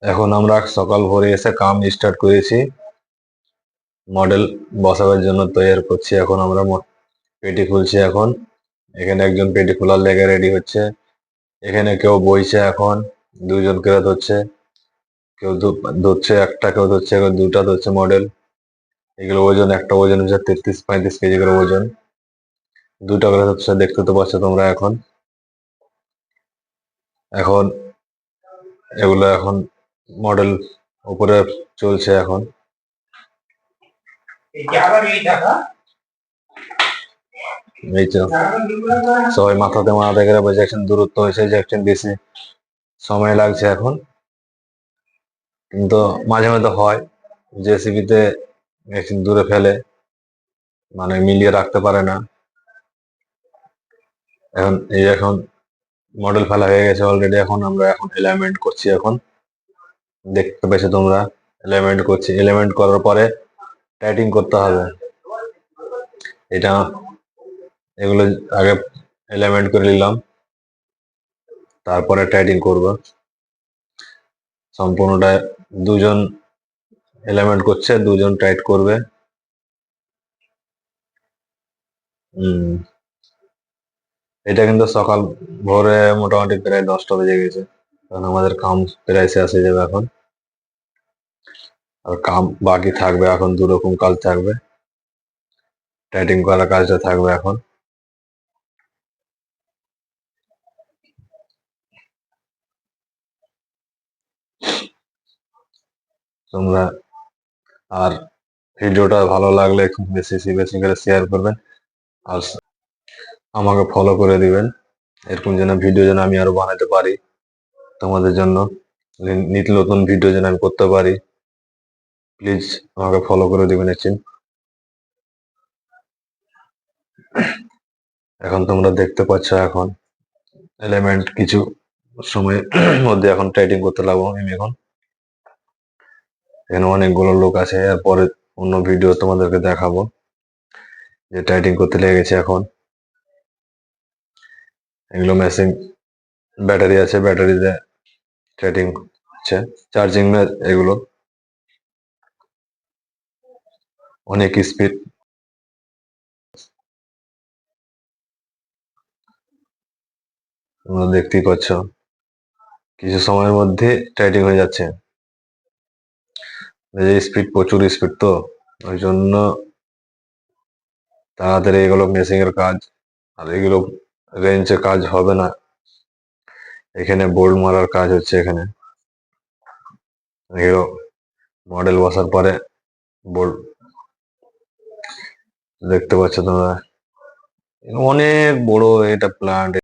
এখন আমরা সকাল ভোরে এসে কাম স্টার্ট করেছি, মডেল বসাবার জন্য তৈরি করছি। এখন আমরা পেটি খুলছি। এখন এখানে একজন পেটি খোলার লেগে রেডি হচ্ছে। এখানে কেউ বইছে, এখন দুজন করে ধরছে, কেউ ধরছে একটা, কেউ ধরছে, কেউ দুটা ধরছে মডেল। এগুলো ওজন, একটা ওজন হচ্ছে 33-35 কেজি করে ওজন, দুটা করে হচ্ছে। দেখতে তো পাচ্ছ তোমরা। এখন এখন এগুলো এখন মডেল উপরে চলছে। এখন এই তো সবাই মাথাতে মাথা করে বসে আছেন। দূরত্ব হয়েছে যে একজন বেশি সময় লাগছে এখন, কিন্তু মাঝে মাঝে হয় জেসিবিতে মেশিন দূরে ফেলে, মানে মিলিয়ে রাখতে পারে না। এখন মডেল ফেলা হয়ে গেছে অলরেডি। এখন আমরা এলাইনমেন্ট করছি। এখন দেখতে পেয়েছো তোমরা, এলাইনমেন্ট করছি। এলাইনমেন্ট করার পরে টাইটিং করতে হবে। এটা এগুলো আগে এলাইনমেন্ট করে নিলাম, তারপরে টাইটিং করব। সম্পূর্ণটা দুজন এলাইনমেন্ট করছে, দুজন টাইট করবে। এটা কিন্তু সকাল ভোরে মোটামুটি প্রায় 10টা বেজে গেছে, কারণ আমাদের কাম প্রায় শেষ হয়ে যাবে এখন। আর কাম বাকি থাকবে এখন, 2 রকম কাজ থাকবে। টাইটিং করার কাজটা থাকবে এখন। তোমরা আর ভিডিওটা ভালো লাগলে একটু বেশি বেশি করে শেয়ার করবেন, আর আমাকে ফলো করে দিবেন। এরকম যেন ভিডিও যেন আমি আরো বানাতে পারি তোমাদের জন্য, নিত্য নতুন ভিডিও যেন আমি করতে পারি। প্লিজ আমাকে ফলো করে দিবেন একদিন। এখন তোমরা দেখতে পাচ্ছ, এখন এলিমেন্ট কিছু সময়ের মধ্যে এখন টাইটিং করতে লাগবো আমি। এখন এখানে অনেকগুলো লোক আছে, এরপরে অন্য ভিডিও তোমাদেরকে দেখাবো যে টাইটিং করতে লেগেছে। এখন এগুলো মেশিন ব্যাটারি আছে, ব্যাটারিতে টাইটিং হচ্ছে, চার্জিং এগুলো অনেক স্পিড। তোমরা দেখতেই পাচ্ছ কিছু সময়ের মধ্যে টাইটিং হয়ে যাচ্ছে। স্পিড, প্রচুর স্পিড, তো ওই জন্য তাড়াতাড়ি এগুলো মেশিং এর কাজ। আর এগুলো রেঞ্চে কাজ হবে না, এখানে বোল্ড মারার কাজ হচ্ছে। এখানে এগুলো মডেল বসার পরে বোল্ড দেখতে পাচ্ছ তোমরা। অনেক বড় এটা প্লান্ট।